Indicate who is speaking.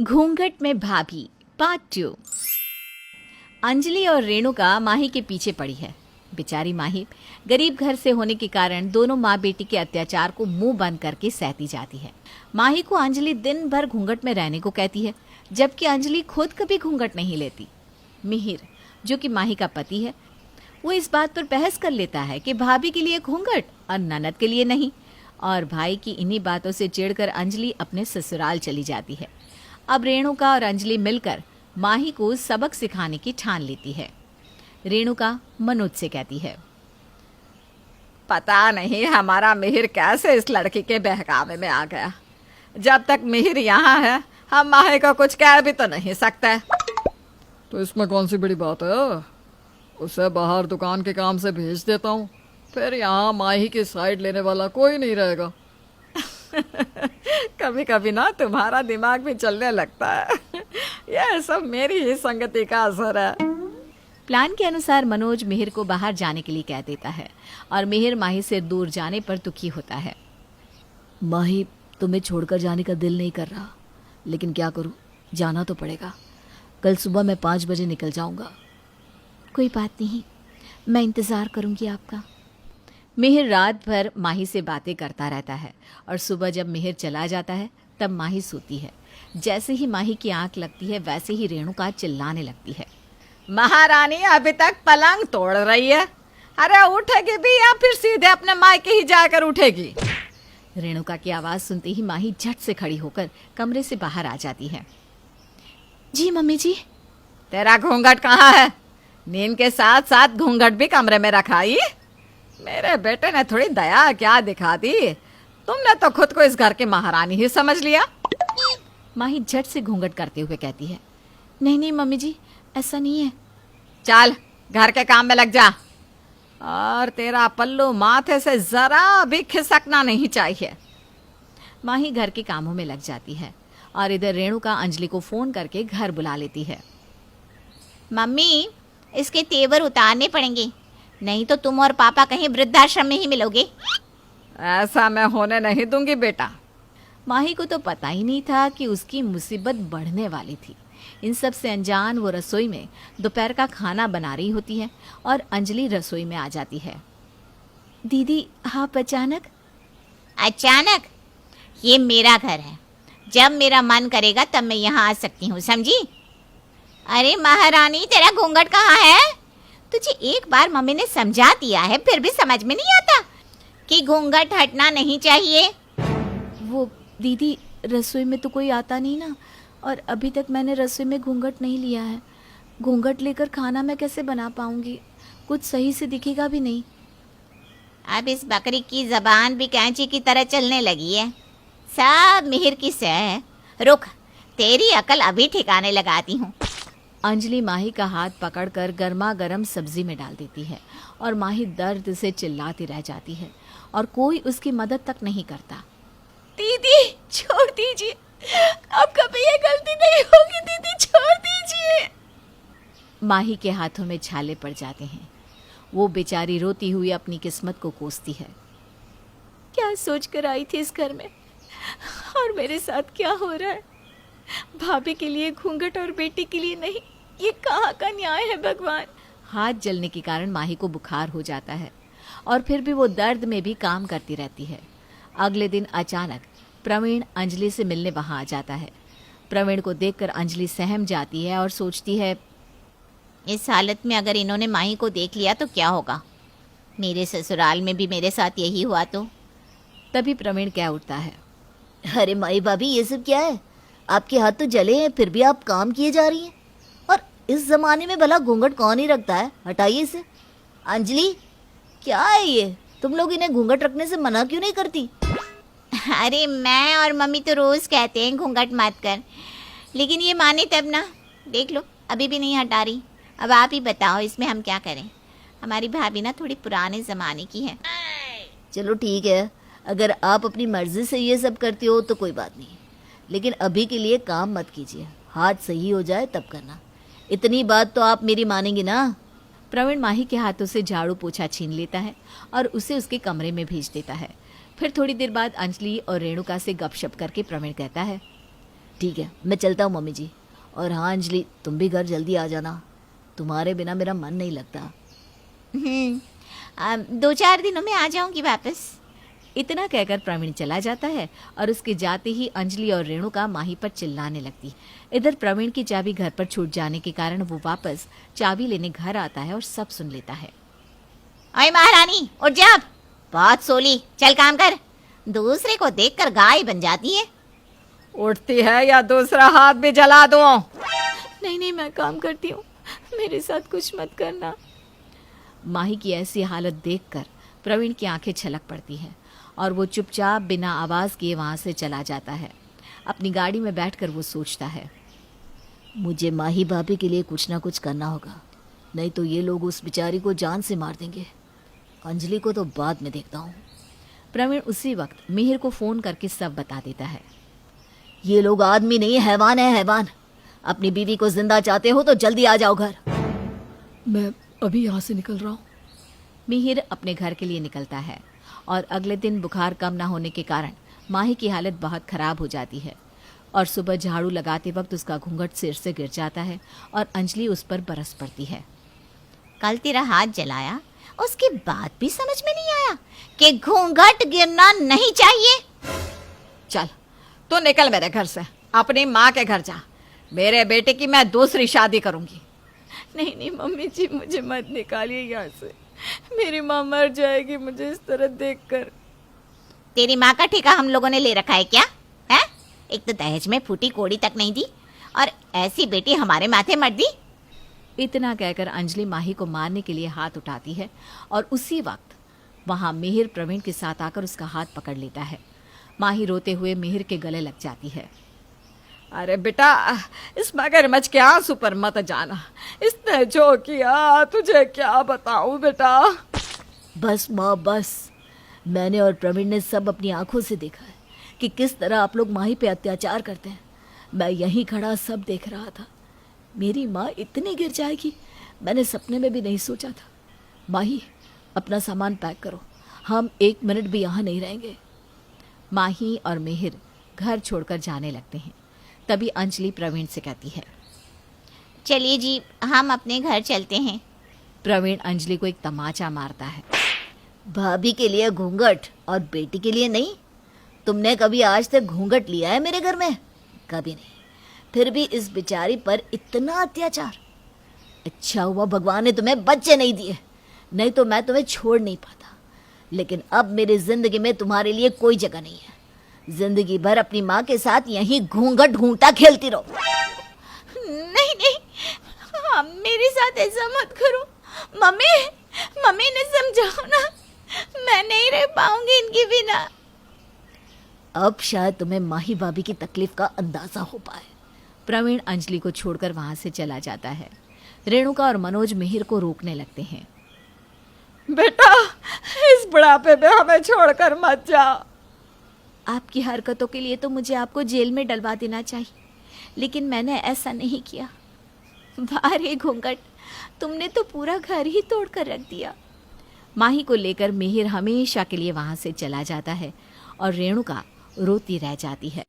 Speaker 1: घूंघट में भाभी पार्ट 2। अंजलि और रेणुका माही के पीछे पड़ी है। बेचारी माही गरीब घर से होने के कारण दोनों माँ बेटी के अत्याचार को मुंह बंद करके सहती जाती है। माही को अंजलि दिन भर घूंघट में रहने को कहती है, जबकि अंजलि खुद कभी घूंघट नहीं लेती। मिहिर, जो कि माही का पति है, वो इस बात पर बहस कर लेता है कि भाभी के लिए घूंघट और ननद के लिए नहीं, और भाई की इन्हीं बातों से चिढ़कर अंजलि अपने ससुराल चली जाती है। अब रेणुका और अंजलि मिलकर माही को सबक सिखाने की ठान लेती है। रेणुका मनोज से कहती है,
Speaker 2: पता नहीं हमारा मिहिर कैसे इस लड़की के बहकावे में आ गया। जब तक मिहिर यहाँ है हम माही को कुछ कह भी तो नहीं सकते।
Speaker 3: तो इसमें कौन सी बड़ी बात है? उसे बाहर दुकान के काम से भेज देता हूँ, फिर यहाँ माही की साइड लेने वाला कोई नहीं रहेगा।
Speaker 2: कभी कभी ना तुम्हारा दिमाग भी चलने लगता है। यह सब मेरी ही संगति का असर है।
Speaker 1: प्लान के अनुसार मनोज मिहिर को बाहर जाने के लिए कह देता है और मिहिर माही से दूर जाने पर दुखी होता है।
Speaker 4: माही, तुम्हें छोड़कर जाने का दिल नहीं कर रहा, लेकिन क्या करूं, जाना तो पड़ेगा। कल सुबह मैं 5 बजे निकल जाऊंगा।
Speaker 1: कोई बात नहीं, मैं इंतज़ार करूंगी आपका। मिहिर रात भर माही से बातें करता रहता है और सुबह जब मिहिर चला जाता है तब माही सोती है। जैसे ही माही की आंख लगती है वैसे ही रेणुका चिल्लाने लगती है,
Speaker 2: महारानी अभी तक पलंग तोड़ रही है। अरे उठेगी भी या फिर सीधे अपने मायके ही जाकर उठेगी?
Speaker 1: रेणुका की आवाज़ सुनते ही माही झट से खड़ी होकर कमरे से बाहर आ जाती है। जी मम्मी जी।
Speaker 2: तेरा घूंघट कहाँ है? नींद के साथ साथ घूंघट भी कमरे में रखाई? मेरे बेटे ने थोड़ी दया क्या दिखा दी? तुमने तो खुद को इस घर की महारानी ही समझ लिया।
Speaker 1: माही झट से घूंघट करते हुए कहती है, नहीं नहीं मम्मी जी, ऐसा नहीं है।
Speaker 2: चल घर के काम में लग जा, और तेरा पल्लू माथे से जरा भी खिसकना नहीं चाहिए।
Speaker 1: माही घर के कामों में लग जाती है और इधर रेणुका अंजलि को फोन करके घर बुला लेती है।
Speaker 5: मम्मी, इसके तेवर उतारने पड़ेंगे, नहीं तो तुम और पापा कहीं वृद्धाश्रम में ही मिलोगे।
Speaker 2: ऐसा मैं होने नहीं दूंगी बेटा।
Speaker 1: माही को तो पता ही नहीं था कि उसकी मुसीबत बढ़ने वाली थी। इन सब से अनजान वो रसोई में दोपहर का खाना बना रही होती है और अंजलि रसोई में आ जाती है। दीदी, आप अचानक?
Speaker 5: अचानक? ये मेरा घर है, जब मेरा मन करेगा तब मैं यहाँ आ सकती हूँ, समझी? अरे महारानी, तेरा घूंघट कहाँ है? तुझे एक बार मम्मी ने समझा दिया है, फिर भी समझ में नहीं आता कि घूंघट हटना नहीं चाहिए।
Speaker 1: वो दीदी, रसोई में तो कोई आता नहीं ना, और अभी तक मैंने रसोई में घूंघट नहीं लिया है। घूंघट लेकर खाना मैं कैसे बना पाऊंगी? कुछ सही से दिखेगा भी नहीं।
Speaker 5: अब इस बकरी की जबान भी कैंची की तरह चलने लगी है। सब मिहिर की सह। रुक, तेरी अकल अभी ठिकाने लगाती हूँ।
Speaker 1: अंजलि माही का हाथ पकड़कर गर्मा गर्म सब्जी में डाल देती है और माही दर्द से चिल्लाती रह जाती है और कोई उसकी मदद तक नहीं करता।
Speaker 4: दीदी, छोड़ दीजिए, अब कभी ये गलती नहीं होगी। दीदी, छोड़ दीजिए।
Speaker 1: माही के हाथों में छाले पड़ जाते हैं। वो बेचारी रोती हुई अपनी किस्मत को कोसती है।
Speaker 4: क्या सोचकर आई थी इस घर में, और मेरे साथ क्या हो रहा है? भाभी के लिए घूंघट और बेटी के लिए नहीं, ये कहाँ का न्याय है भगवान?
Speaker 1: हाथ जलने के कारण माही को बुखार हो जाता है और फिर भी वो दर्द में भी काम करती रहती है। अगले दिन अचानक प्रवीण अंजलि से मिलने वहां आ जाता है। प्रवीण को देखकर अंजलि सहम जाती है और सोचती है,
Speaker 5: इस हालत में अगर इन्होंने माही को देख लिया तो क्या होगा? मेरे ससुराल में भी मेरे साथ यही हुआ तो?
Speaker 1: तभी प्रवीण कह उठता है,
Speaker 4: अरे माई भाभी, ये सब क्या है? आपके हाथ तो जले हैं, फिर भी आप काम किए जा रही हैं। और इस जमाने में भला घूंघट कौन ही रखता है? हटाइए इसे। अंजलि, क्या है ये? तुम लोग इन्हें घूंघट रखने से मना क्यों नहीं करती?
Speaker 5: अरे मैं और मम्मी तो रोज कहते हैं घूंघट मत कर, लेकिन ये माने तब ना। देख लो, अभी भी नहीं हटा रही। अब आप ही बताओ, इसमें हम क्या करें? हमारी भाभी ना थोड़ी पुराने जमाने की है।
Speaker 4: चलो ठीक है, अगर आप अपनी मर्जी से ये सब करती हो तो कोई बात नहीं, लेकिन अभी के लिए काम मत कीजिए। हाथ सही हो जाए तब करना। इतनी बात तो आप मेरी मानेंगी ना?
Speaker 1: प्रवीण माही के हाथों से झाड़ू पोछा छीन लेता है और उसे उसके कमरे में भेज देता है। फिर थोड़ी देर बाद अंजलि और रेणुका से गपशप करके प्रवीण कहता है,
Speaker 4: ठीक है, मैं चलता हूँ मम्मी जी। और हाँ अंजलि, तुम भी घर जल्दी आ जाना, तुम्हारे बिना मेरा मन नहीं लगता।
Speaker 5: 2-4 दिनों में आ जाऊंगी वापस।
Speaker 1: इतना कहकर प्रवीण चला जाता है और उसके जाते ही अंजलि और रेणुका माही पर चिल्लाने लगती। इधर प्रवीण की चाबी घर पर छूट जाने के कारण वो वापस चाबी लेने घर आता है और सब सुन लेता है।
Speaker 5: अरे महारानी उठ जा, अब बहुत सोली, चल काम कर। दूसरे को देखकर गाय बन जाती है।
Speaker 2: उठती है या दूसरा हाथ भी जला दूं?
Speaker 1: नहीं नहीं, मैं काम करती हूँ, मेरे साथ कुछ मत करना। माही की ऐसी हालत देखकर प्रवीण की आंखें छलक पड़ती हैं और वो चुपचाप बिना आवाज किए वहां से चला जाता है। अपनी गाड़ी में बैठकर वो सोचता है,
Speaker 4: मुझे माही भाभी के लिए कुछ ना कुछ करना होगा, नहीं तो ये लोग उस बेचारी को जान से मार देंगे। अंजलि को तो बाद में देखता हूँ।
Speaker 1: प्रवीण उसी वक्त मिहिर को फोन करके सब बता देता है।
Speaker 4: ये लोग आदमी नहीं, हैवान है हैवान। अपनी बीवी को जिंदा चाहते हो तो जल्दी आ जाओ घर।
Speaker 3: मैं अभी यहाँ से निकल रहा हूँ।
Speaker 1: मिहिर अपने घर के लिए निकलता है और अगले दिन बुखार कम ना होने के कारण माही की हालत बहुत खराब हो जाती है और सुबह झाड़ू लगाते वक्त उसका घूंघट सिर से गिर जाता है और अंजलि उस पर बरस पड़ती है।
Speaker 5: कल तेरा हाथ जलाया, उसके बाद भी समझ में नहीं आया कि घूंघट गिरना नहीं चाहिए।
Speaker 2: चल तू निकल मेरे घर से, अपनी माँ के घर जा। मेरे बेटे की मैं दूसरी शादी करूंगी।
Speaker 3: नहीं नहीं मम्मी जी, मुझे मत निकालिए यहाँ से, मेरी माँ मर जाएगी मुझे इस तरह देखकर।
Speaker 5: तेरी माँ का ठेका हम लोगों ने ले रखा है क्या? है? एक तो दहेज में फूटी कोड़ी तक नहीं दी और ऐसी बेटी हमारे माथे मत दी।
Speaker 1: इतना कहकर अंजलि माही को मारने के लिए हाथ उठाती है और उसी वक्त वहां मिहिर प्रवीण के साथ आकर उसका हाथ पकड़ लेता है। माही रोते हुए मिहिर के गले लग जाती है।
Speaker 2: अरे बेटा, इस मगरमच्छ के आंसू पर मत जाना। इसने जो किया तुझे क्या बताऊं बेटा।
Speaker 4: बस माँ बस, मैंने और प्रवीण ने सब अपनी आंखों से देखा है कि किस तरह आप लोग माही पे अत्याचार करते हैं। मैं यहीं खड़ा सब देख रहा था। मेरी माँ इतनी गिर जाएगी मैंने सपने में भी नहीं सोचा था। माही, अपना सामान पैक करो, हम 1 मिनट भी यहाँ नहीं रहेंगे।
Speaker 1: माही और मिहिर घर छोड़कर जाने लगते हैं। तभी अंजलि प्रवीण से कहती है,
Speaker 5: चलिए जी, हम अपने घर चलते हैं।
Speaker 1: प्रवीण अंजलि को एक तमाचा मारता है।
Speaker 4: भाभी के लिए घूंघट और बेटी के लिए नहीं? तुमने कभी आज तक घूंघट लिया है मेरे घर में? कभी नहीं। फिर भी इस बेचारी पर इतना अत्याचार। अच्छा हुआ भगवान ने तुम्हें बच्चे नहीं दिए, नहीं तो मैं तुम्हें छोड़ नहीं पाता। लेकिन अब मेरी जिंदगी में तुम्हारे लिए कोई जगह नहीं है। जिंदगी भर अपनी माँ के साथ यहीं घूंघट घूंघटा खेलती रहो।
Speaker 5: नहीं नहीं, हाँ, मेरे साथ ऐसा मत करो। मम्मी ने समझाओ ना, मैं नहीं रह पाऊंगी इनके बिना।
Speaker 4: अब शायद तुम्हें माही भाभी की तकलीफ का अंदाजा हो पाए।
Speaker 1: प्रवीण अंजलि को छोड़कर वहां से चला जाता है। रेणुका और मनोज मिहिर को रोकने लगते हैं।
Speaker 2: बेटा, इस बुढ़ापे में हमें छोड़कर मत जा।
Speaker 1: आपकी हरकतों के लिए तो मुझे आपको जेल में डलवा देना चाहिए, लेकिन मैंने ऐसा नहीं किया। वाह रे घूंघट, तुमने तो पूरा घर ही तोड़ कर रख दिया। माही को लेकर मिहिर हमेशा के लिए वहां से चला जाता है और रेणुका रोती रह जाती है।